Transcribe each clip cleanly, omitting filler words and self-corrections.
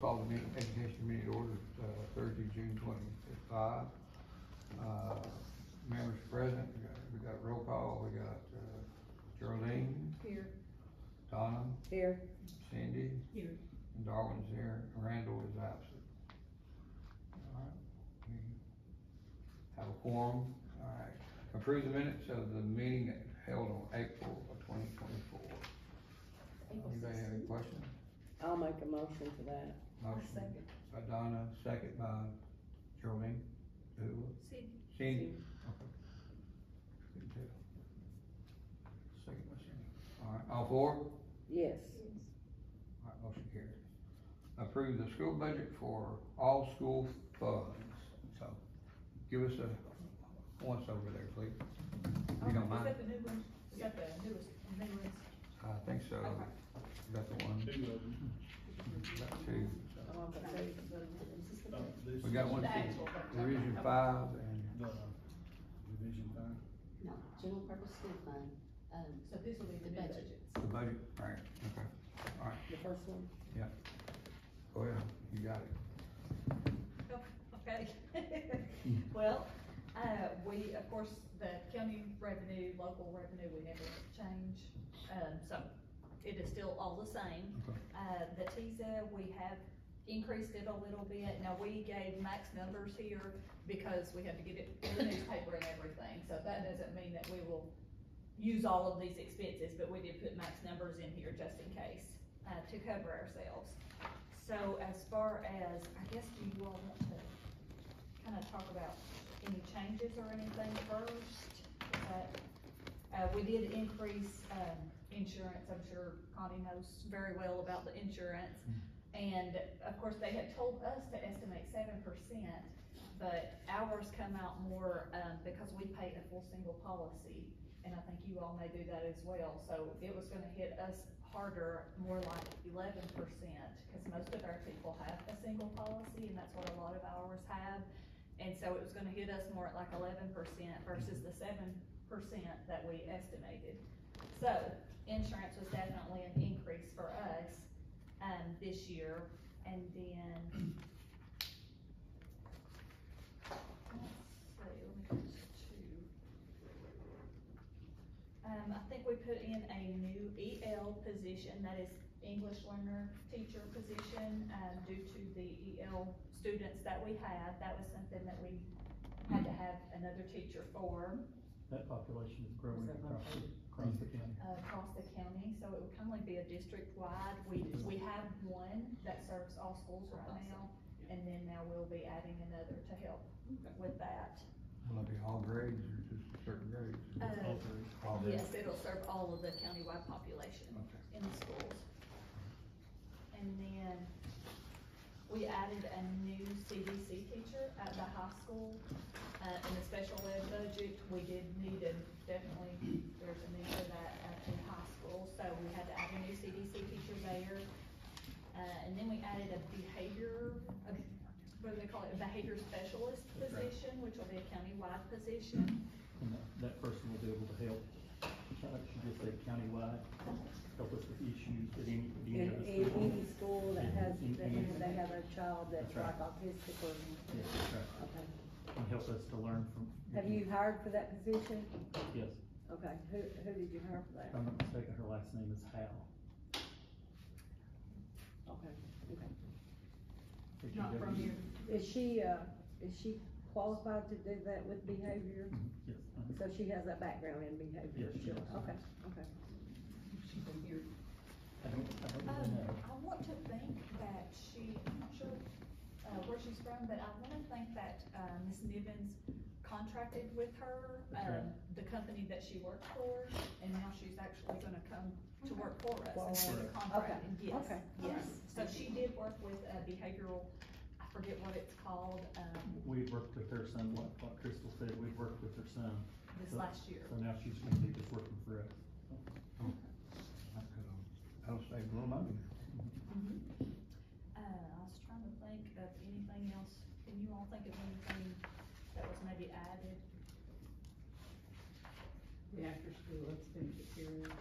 call the education committee to order, Thursday, June 25. Members present, we got roll call, we got, Geraldine. Here. Donna. Here. Cindy. Here. And Darwin's here, Randall is absent. Alright, we have a quorum, alright. Approve the minutes of the meeting held on April of 2024. Anybody have any questions? I'll make a motion for that. Motion Second. by Donna, second by Geraldine. Who? Cindy. Cindy. Okay. Couldn't tell. Second by Cindy. Alright, all four? Yes. Alright, motion carries. Approve the school budget for all school funds. So, give us a once over there, please. If you don't mind. Is that the new one? Is that the newest, new ones? I think so. Okay. Got the one. Got two. So. Oh, okay. We got one, The actual Division okay. 5 and. Division 5? No, general purpose school fund, So this will be the The new budget. budgets. The budget, right, okay, alright, The first one? yeah. Go ahead, you got it. Okay. Well, we, of course, the county revenue, local revenue, we never change, so it is still all the same. Okay. The TISA, we have increased it a little bit. Now, we gave max numbers here because we had to get it in the newspaper and everything, so that doesn't mean that we will use all of these expenses, but we did put max numbers in here just in case, to cover ourselves. So as far as, I guess, do you all want to kind of talk about any changes or anything first? We did increase, insurance. I'm sure Connie knows very well about the insurance. And of course, they had told us to estimate 7%, but ours come out more, because we pay a full single policy. And I think you all may do that as well. So it was gonna hit us harder, more like 11%, because most of our people have a single policy, and that's what a lot of ours have. And so it was gonna hit us more at like 11% versus the 7% that we estimated. So insurance was definitely an increase for us, this year. And then, I think we put in a new EL position, that is English learner teacher position, due to the EL students that we have. That was something that we had to have another teacher for. That population is growing Is that across the county. Across the county, so it would kind of be a district-wide. We have one that serves all schools right now, and then now we'll be adding another to help with that. Will it be all grades or just certain grades? All grades. Yes, it'll serve all of the countywide population Okay. in the schools. And then we added a new CDC teacher at the high school. In the special ed budget, we did need definitely, there's a need for that in high school, so we had to add a new CDC teacher there. And then we added a what do they call it, a behavior specialist position, which will be a countywide position. And that person will be able to help, like she just said, countywide, help us with issues at any In of the any schools. school that has, they have a child that's That's right. like autistic or, Yes, that's right. okay. And help us to learn from. Have you hired for that position? Yes. Okay, who did you hire for that? If I'm not mistaken, her last name is Hal. Okay, okay. Not from here. Is she qualified to do that with behavior? Yes. So she has that background in behavior? Yes, she does. Okay, okay. She's from here. I don't really know. I want to think that I'm not sure, where she's from, but I wanna think that, Ms. Nivens contracted with her, That's right. the company that she worked for, and now she's actually gonna come to work for us. Well, And she's okay. contracted, yes, Okay. yes. So she did work with, behavioral, I forget what it's called, We've worked with her son, what Crystal said, we've worked with her son. this So- last year. So now she's gonna be just working for us. That'll save a little money. I was trying to think of anything else. Can you all think of anything that was maybe added? The after school expenditure period.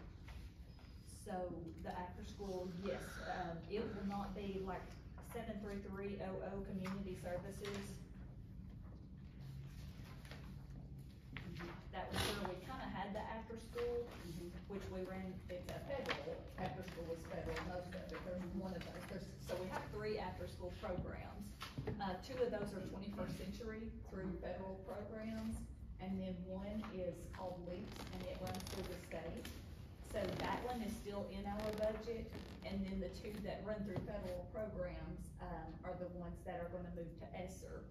So the after school, yes, it will not be like 73300 Community Services. That was where we kinda had the after-school, which we ran, it's a federal, after-school is federal, most of it, there's one of those, so we have 3 after-school programs. 2 of those are 21st century through federal programs, and then one is called LEAPS, and it runs through the state. So that one is still in our budget, and then the 2 that run through federal programs, are the ones that are gonna move to ESSER,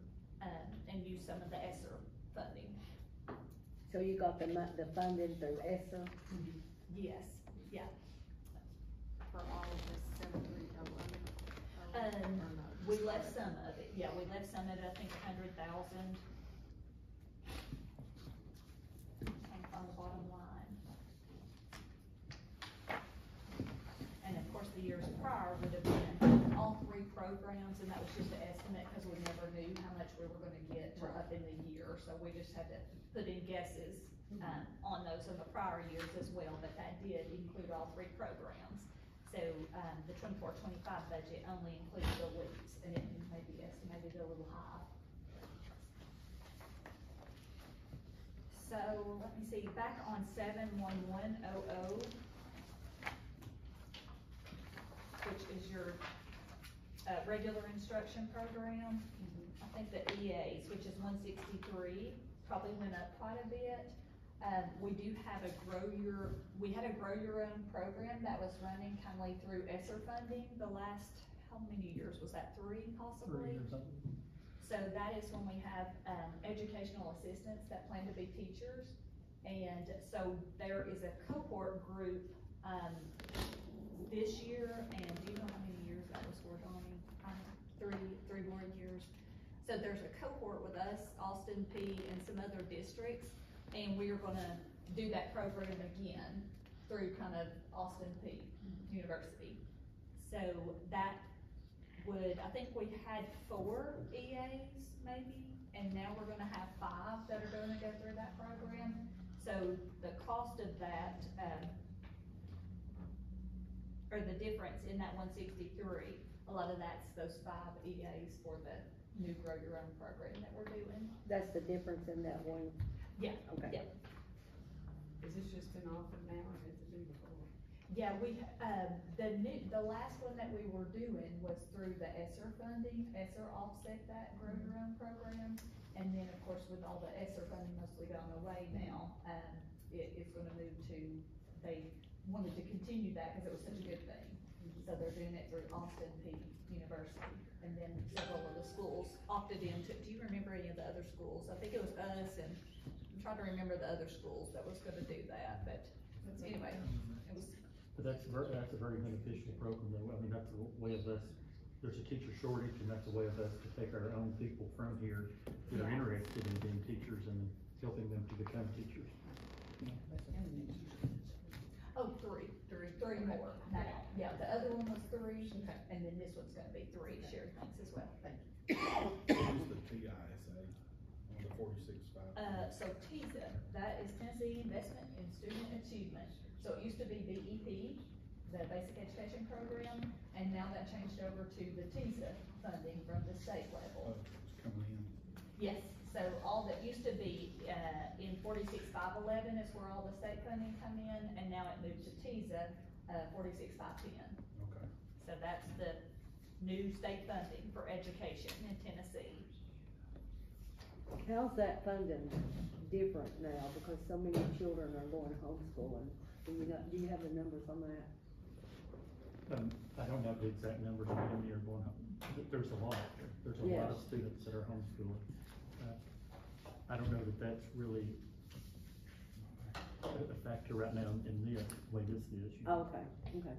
and use some of the ESSER funding. So you got the funding through ESSER? Yes, yeah. For all of this 73000? We left some of it, yeah, we left some of it, I think 100,000. On the bottom line. And of course, the years prior would have been all 3 programs, and that was just an estimate, cause we never knew how much we were gonna get for up in the year, so we just had to put in guesses, on those in the prior years as well, but that did include all 3 programs. So, the 24-25 budget only includes the LEAPS, and it may be estimated a little high. So, let me see, back on 71100, which is your, regular instruction program. I think the EAs, which is 163, probably went up quite a bit. We do have we had a Grow Your Own program that was running kindly through ESSER funding the last, how many years was that, 3 possibly? 3 or something. So that is when we have, educational assistants that plan to be teachers. And so there is a cohort group, this year, and do you know how many years that was for, Donnie? 3 more years. So there's a cohort with us, Austin P, and some other districts, and we are gonna do that program again through kind of Austin P University. So that would, I think we had 4 EAs maybe, and now we're gonna have 5 that are gonna go through that program. So the cost of that, or the difference in that 163, a lot of that's those 5 EAs for the new Grow Your Own program that we're doing. That's the difference in that one? Yeah. Okay. Yeah. Is this just been offered now, or has it been before? Yeah, the last one that we were doing was through the ESSER funding. ESSER offset that Grow Your Own program. And then, of course, with all the ESSER funding mostly gone away now, it's gonna move to, they wanted to continue that because it was such a good thing. So they're doing it through Austin P University. And then several of the schools opted into it. Do you remember any of the other schools? I think it was us, and I'm trying to remember the other schools that was gonna do that, but anyway, it was. But that's a very beneficial program though. I mean, that's a way of us, there's a teacher shortage, and that's a way of us to take our own people from here that are Yeah. interested in being teachers and helping them to become teachers. Oh, three more now. Yeah, the other one was 3, and then this one's gonna be 3 shared links as well. What's the TISA on the 46.5? So TISA, that is Tennessee Investment in Student Achievement. So it used to be BEP, the Basic Education Program, and now that changed over to the TISA funding from the state level. Oh, it's coming in. Yes, so all that used to be, in 46.511 is where all the state funding come in, and now it moved to TISA, 46.510. Okay. So that's the new state funding for education in Tennessee. How's that funding different now, because so many children are going homeschooling? Do you have the numbers on that? I don't have the exact numbers of how many are going home. There's a lot. There's a lot of students that are homeschooling. I don't know that that's really a factor right now in the way this is. You know. Oh, okay, okay.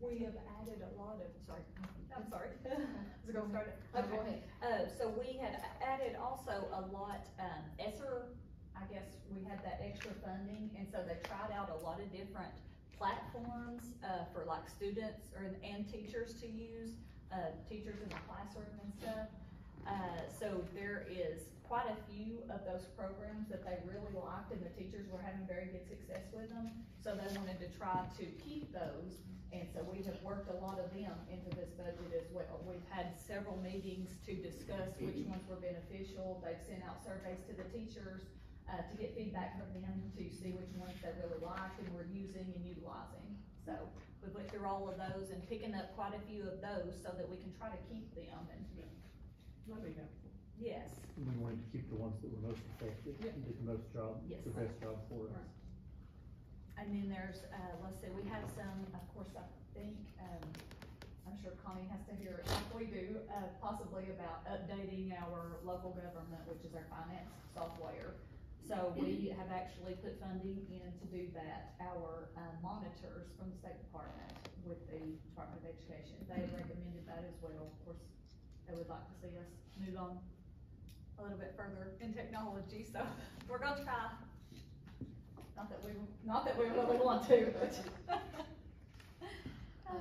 We have added a lot of, I'm sorry, I was gonna start it. Okay, so we had added also a lot, ESSER, I guess we had that extra funding, and so they tried out a lot of different platforms, for like students and teachers to use, teachers in the classroom and stuff. So there is quite a few of those programs that they really liked, and the teachers were having very good success with them. So they wanted to try to keep those, and so we have worked a lot of them into this budget as well. We've had several meetings to discuss which ones were beneficial. They've sent out surveys to the teachers, to get feedback from them, to see which ones they really liked and were using and utilizing. So we went through all of those and picking up quite a few of those so that we can try to keep them, and That'd be helpful. yes. We wanted to keep the ones that were most effective, Yeah. and did the most job, Yes. the best job for us. And then there's, let's see, we have some, of course, I think, I'm sure Connie has to hear it like we do, possibly about updating our local government, which is our finance software. So we have actually put funding in to do that. Our monitors from the State Department with the Department of Education, they have recommended that as well. Of course, they would like to see us move on a little bit further in technology, so we're gonna try. Not that we really want to, but. Oh.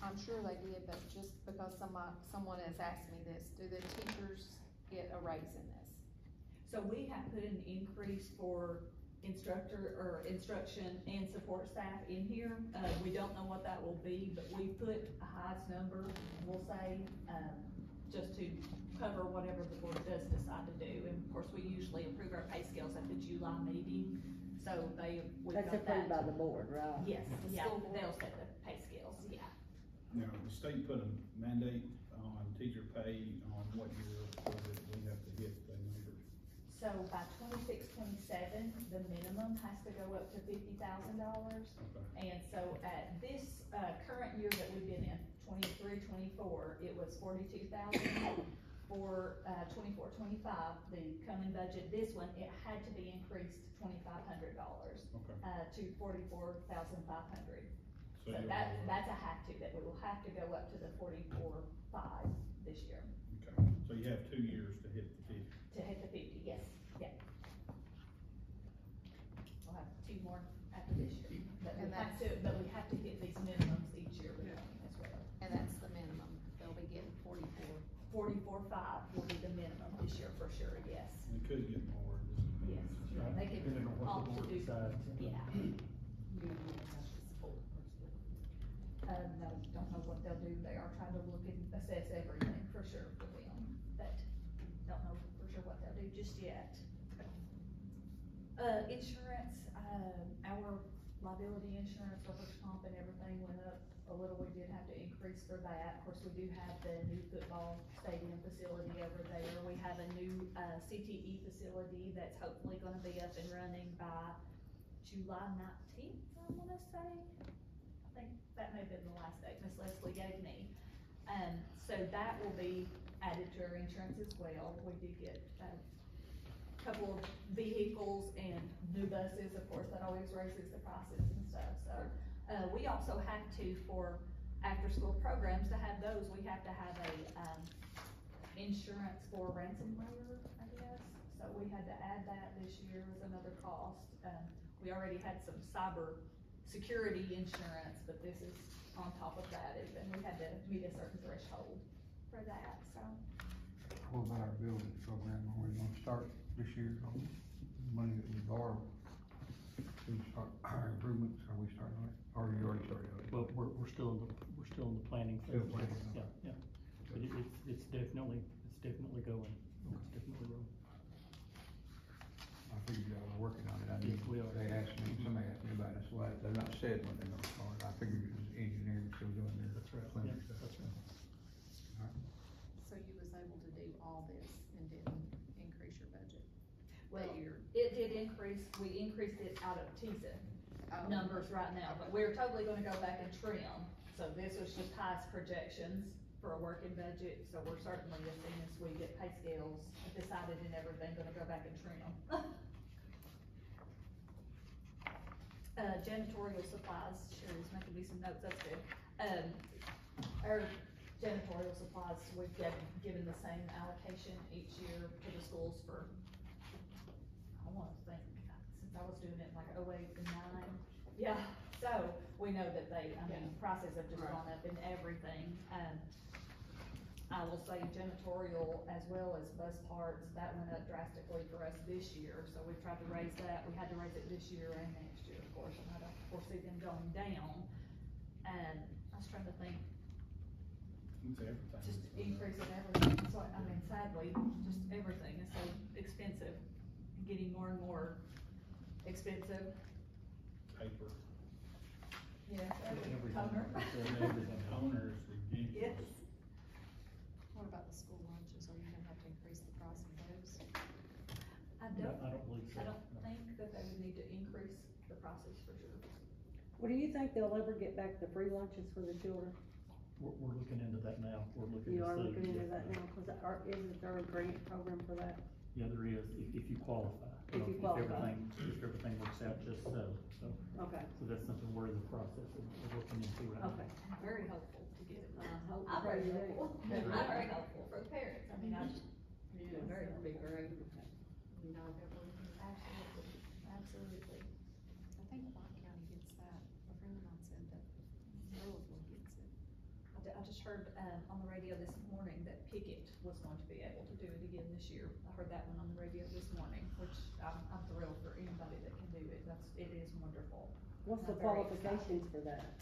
I'm sure they did, but just because someone has asked me this, do the teachers get a raise in this? So we have put an increase for instruction and support staff in here. We don't know what that will be, but we put a highest number, we'll say, just to cover whatever the board does decide to do. And of course, we usually approve our pay scales at the July meeting, so we've That's got approved by that. the board, right? Yes, yeah, School board. they'll set the pay scales, yeah. Now, the state put a mandate on teacher pay on what year, so that we have to hit the numbers. So by 26-27, the minimum has to go up to $50,000. Okay. And so at this, current year that we've been in, 23-24, it was 42,000. For, 24-25, the coming budget, this one, it had to be increased $2,500, Okay. to 44,500. So you're, that's a have to, that we will have to go up to the 44.5 this year. Okay, so you have 2 years to hit the 50. To hit the 50, yes, yeah. We'll have 2 more after this year, but we And have to, hit these minimums each year as well. And that's the minimum, they'll be getting 44.5 will be the minimum this year for sure, yes. We could get more. Yes. Right, They could depending on what opt the to board do- decides. Yeah. No, don't know what they'll do. They are trying to look and assess everything for sure for them, but don't know for sure what they'll do just yet. Insurance, our liability insurance, workers' comp and everything went up a little. We did have to increase for that. Of course, we do have the new football stadium facility over there. We have a new, CTE facility that's hopefully gonna be up and running by July 19th, I wanna say. I think that may have been the last date Miss Leslie gave me. So that will be added to our insurance as well. We did get a couple of vehicles and new buses, of course, that always raises the prices and stuff, so. We also have to, for after-school programs, to have those, we have to have a, insurance for ransomware, I guess. So we had to add that this year as another cost. We already had some cyber security insurance, but this is on top of that, and we had to meet a certain threshold for that, so. What about our building program? Are we gonna start this year on money that we borrowed? We start our improvements, are we starting on it? Or you already started on it? Well, we're still in the planning phase. Still planning. Yeah, yeah. But it's definitely going. It's definitely rolling. I figured y'all were working on it. I Yes, knew, we are. somebody asked me about it, so they've not said when they're gonna start. I figured it was engineering still doing their. That's right, planning yeah, stuff. that's right. So you was able to do all this and didn't increase your budget? Well, That year? it did increase, we increased it out of TISA Oh. numbers right now, but we're totally gonna go back and trim. So this was just highest projections for a working budget, so we're certainly, as soon as we get pay scales decided and everything, gonna go back and trim. Janitorial supplies, Sherry's making me some notes, that's good. Our janitorial supplies, we've given the same allocation each year to the schools for, I wanna think, since I was doing it like 08 and 09. Yeah, so we know that prices have just gone up in everything. I will say janitorial as well as bus parts, that went up drastically for us this year, so we've tried to raise that, we had to raise it this year and next year, of course, and I don't foresee them going down. And I was trying to think, It's everything. just increasing everything, so, I mean, sadly, just everything is so expensive, getting more and more expensive. Paper. Yeah, Everything. toner. Everything. Toner is ridiculous. Yes. What about the school lunches, are you gonna have to increase the price of those? I No, don't, I don't believe so. I don't No. think that they would need to increase the prices for sure. Well, do you think they'll ever get back the free lunches for the children? We're looking into that now, we're looking to see. You are looking into yeah. that now, cause isn't there a grant program for that? Yeah, there is, if you qualify. If you qualify. If everything works out just so, Okay, so that's something we're in the process of looking into right now. okay. Very helpful to get it. I hope I'm so, very yeah. helpful, I'm very helpful for the parents, I mean, I just, Yeah, very that'd be helpful. great. You know, that would. Absolutely, absolutely. I think White County gets that, a friend of mine said that Louisville gets it. I just heard, on the radio this morning that Pickett was going to be able to do it again this year. I heard that one on the radio this morning, which I'm thrilled for anybody that can do it, it is wonderful. What's the I'm very qualifications for that?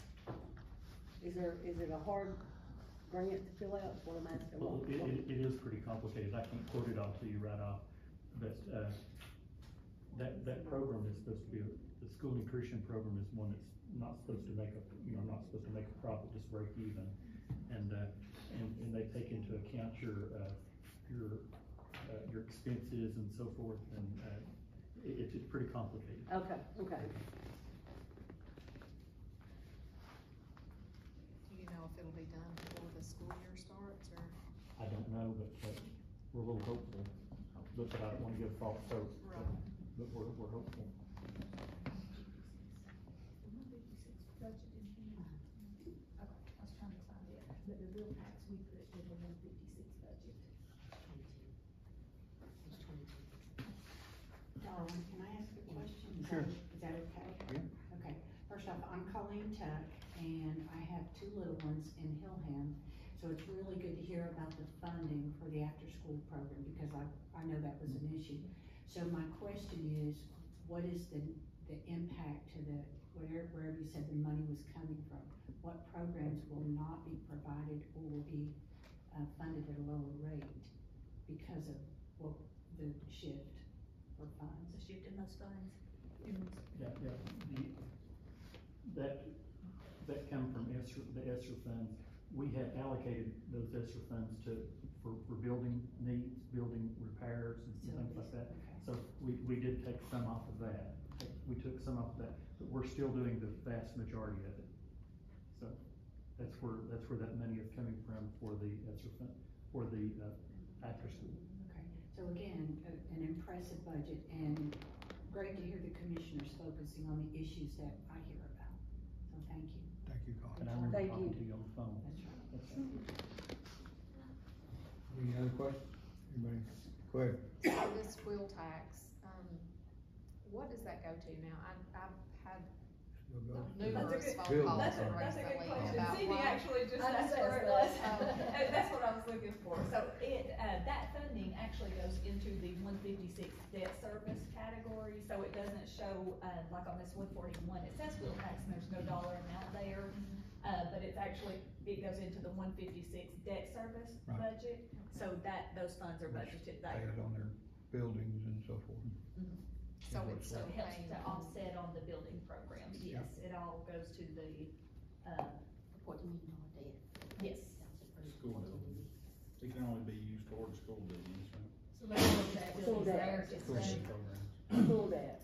Is it a hard grant to fill out, is what I'm asking? Well, it is pretty complicated, I can't quote it all to you right off, but, that program is supposed to be, the school nutrition program is one that's not supposed to make not supposed to make a profit, just break even. And they take into account your expenses and so forth, and, it's pretty complicated. Okay, okay. Do you know if it'll be done before the school year starts, or? I don't know, but, we're a little hopeful, but I don't wanna give false hope, but we're hopeful. Budget in here. Okay, I was trying to find it, but the real tax we put in the 156 budget. Darwin, can I ask a question? Sure. Is that okay? Yeah. Okay, first off, I'm Colleen Tuck, and I have two little ones in Hillham, so it's really good to hear about the funding for the after-school program, because I know that was an issue. So my question is, what is the impact to the, wherever you said the money was coming from? What programs will not be provided or will be funded at a lower rate because of the shift for funds? The shift in those funds. Yeah, that come from the ESSER funds. We had allocated those ESSER funds for building needs, building repairs and things like that. Okay. So we did take some off of that. We took some off of that, but we're still doing the vast majority of it. So that's where that money is coming from for the ESSER fund, for the after school. Okay, so again, an impressive budget, and great to hear the commissioners focusing on the issues that I hear about. So thank you. Thank you, Colin. And I remember Thank talking you. to you on the phone. That's right. That's right. Any other questions? Anybody? Go ahead. So this wheel tax, what does that go to now? I've had You'll go. numerous That's a phone good- calls That's a good recently question. about Cindy why. actually just I asked just where it asked was. that. That's what I was looking for. So that funding actually goes into the 156 debt service category, so it doesn't show, like on this 141, it says wheel tax and there's no dollar amount there. But it's actually, it goes into the 156 debt service Right. budget, so those funds are budgeted Pay there. it on their buildings and so forth. So Yeah, it's So it helps paying to offset on the building programs, yes, it all goes to the, What do you mean all day? yes. School building. It can only be used toward school buildings, right? So that wheel tax School is there debt. to School stay. programs. School debt.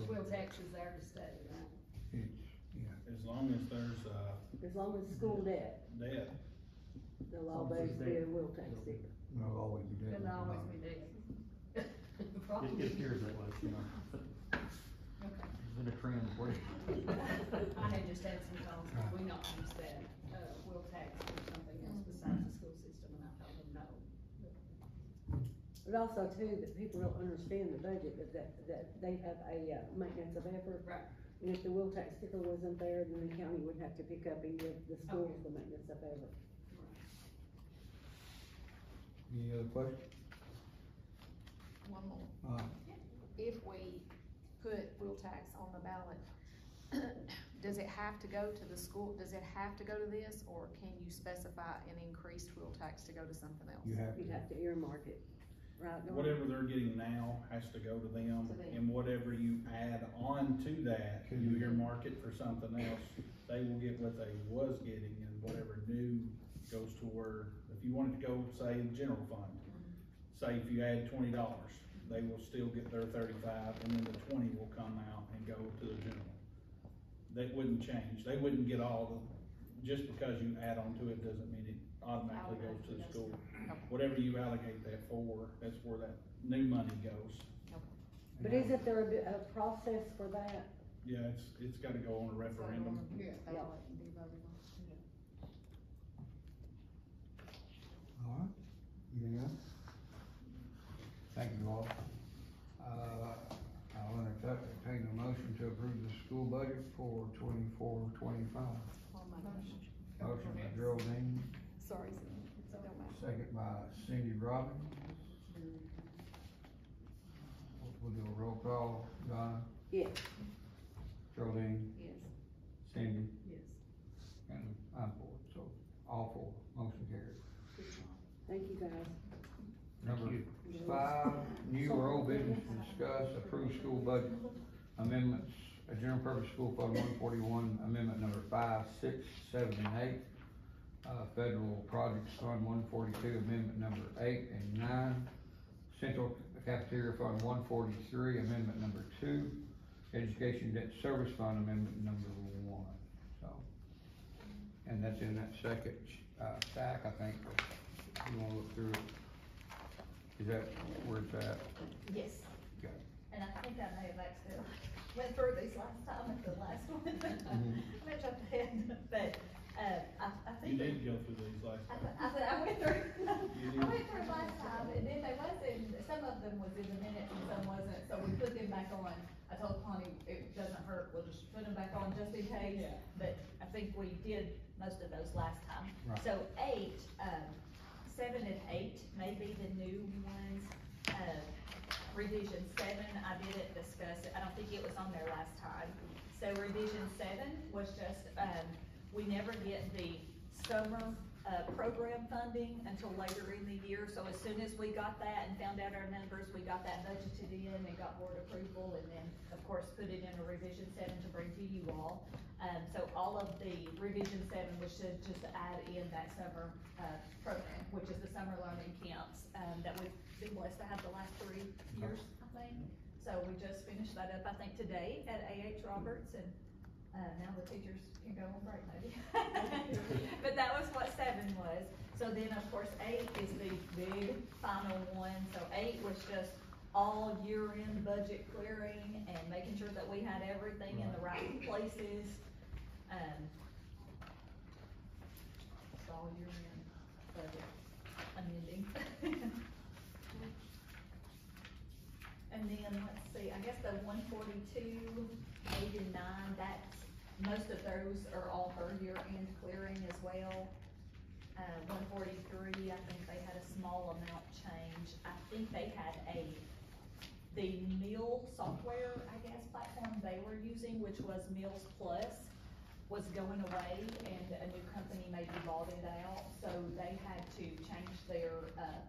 Wheel tax is there to stay, right? Yeah. As long as there's, As long as school debt, debt, there'll As long as always it's be a debt. wheel tax there. There'll always be debt. There'll always be debt. It appears that way, you know, but Okay. it's been a trend for you. I had just had some calls, we not use that, wheel tax for something else besides the school system, and I told them no. But also too, that people don't understand the budget, that they have a, maintenance of effort. Right. And if the wheel tax sticker wasn't there, then the county would have to pick up and give the schools the maintenance of effort. Any other questions? One more. Uh, If we put wheel tax on the ballot, does it have to go to the school, does it have to go to this, or can you specify an increased wheel tax to go to something else? you have to. You'd have to earmark it, right? Dawn? Whatever they're getting now has to go to them, To them. and whatever you add on to that, Can you you- earmark it for something else, they will get what they was getting, and whatever new goes to where, if you wanted to go, say, the general fund, say if you add $20, they will still get their 35, and then the 20 will come out and go to the general. That wouldn't change, they wouldn't get all the, just because you add on to it doesn't mean it automatically goes to the school. Whatever you allocate that for, that's where that new money goes. But isn't there a process for that? Yeah, it's gotta go on a referendum. Yeah. Ballot and be voted on. All right, anything else? Thank you all. I'll entertain a motion to approve the school budget for 24-25. Oh my gosh. Motion by Geraldine, Sorry, it don't matter. second by Cindy Robbins. We'll do a roll call, Donna, Yes. Geraldine, Yes. Cindy, Yes. and I'm for it, so all four, motion carried. Good job. Thank you, guys. Number 5, new or old business to discuss, approve school budget amendments, a general purpose school fund 141, amendment number 5, 6, 7, and 8. Federal projects fund 142, amendment number 8 and 9. Central cafeteria fund 143, amendment number 2. Education debt service fund amendment number 1, so. And that's in that second, stack, I think, you wanna look through it. Is that where it's at? Yes, Okay. and I think I may have accidentally went through these last time at the last one. I jumped ahead, but, I You think. did go through these last I, time. I went through, You I did. went through last time, and then they wasn't, some of them was in the minutes and some wasn't, so we put them back on. I told Connie, it doesn't hurt, we'll just put them back on just in case, Yeah. but I think we did most of those last time. Right. So 8, 7 and 8 may be the new ones, revision 7, I didn't discuss it, I don't think it was on there last time. So revision 7 was just, we never get the summer, program funding until later in the year, so as soon as we got that and found out our numbers, we got that budgeted in and got board approval, and then, of course, put it in a revision 7 to bring to you all. So all of the revision 7 was just to add in that summer, program, which is the summer learning camps, that we've been blessed to have the last 3 years, I think. So we just finished that up, I think, today at A.H. Roberts, and, now the teachers can go on break maybe. But that was what 7 was. So then, of course, 8 is the big final one. So 8 was just all year-end budget clearing and making sure that we had everything in the right places. It's all year-end budget amending. And then, let's see, I guess the 142, 8 and 9, that's, most of those are all her year-end clearing as well. 143, I think they had a small amount change. I think they had the meal software, I guess, platform they were using, which was Meals Plus, was going away, and a new company maybe bought it out, so they had to change their,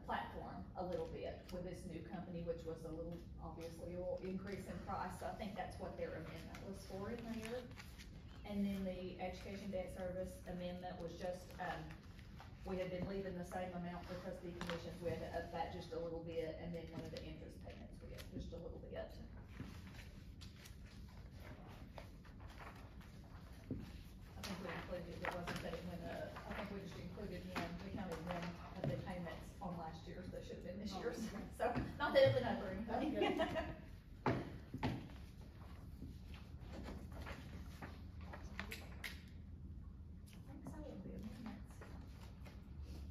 platform a little bit with this new company, which was obviously a little increase in price, so I think that's what their amendment was for in there. And then the education debt service amendment was just, we had been leaving the same amount for custody commissions, we had to up that just a little bit, and then one of the interest payments, we had just a little bit. I think we included, it wasn't that it went up, I think we just included one, we counted one of the payments on last year's, that should have been this year's, so, not that it went up or anything.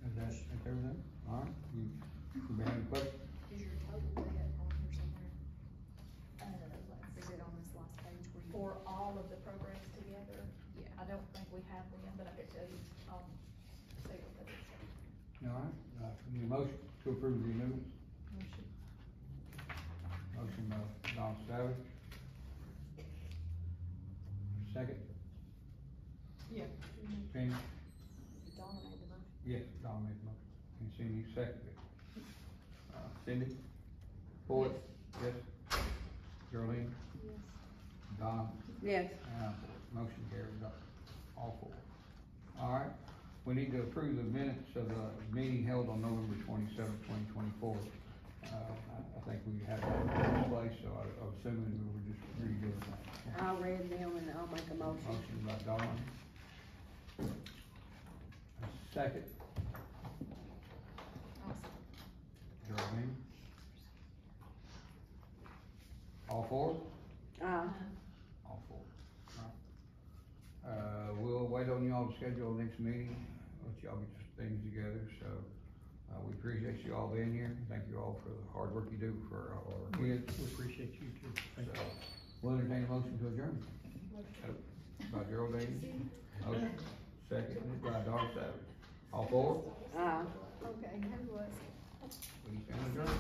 Is that everything? All right, you have any questions? Is your total debt on here somewhere? Let's Is see. it on this last page where you? For all of the programs together, Yeah. I don't think we have them, but I could tell you, see what that is. All right, need a motion to approve the amendments? Motion by Don Savage. Second? Yeah. Penny? Donna made the motion. Yes, Don made the motion. And Cindy seconded. Cindy? Boyd? Yes. Geraldine? Yes. Don? Yes. Motion carried, all four. All right, we need to approve the minutes of the meeting held on November 27th, 2024. I think we had that in place, so I'm assuming we were just redoing that. I'll read them and I'll make a motion. Motion by Dawn. Second, Geraldine. All four? All four. We'll wait on y'all to schedule the next meeting, let y'all get your things together, so, we appreciate you all being here, thank you all for the hard work you do for our kids. We appreciate you too. Thank So, you. we'll entertain a motion to adjourn. By Geraldine, motion, second by Don Savage. All four? Okay, who was? We stand adjourned.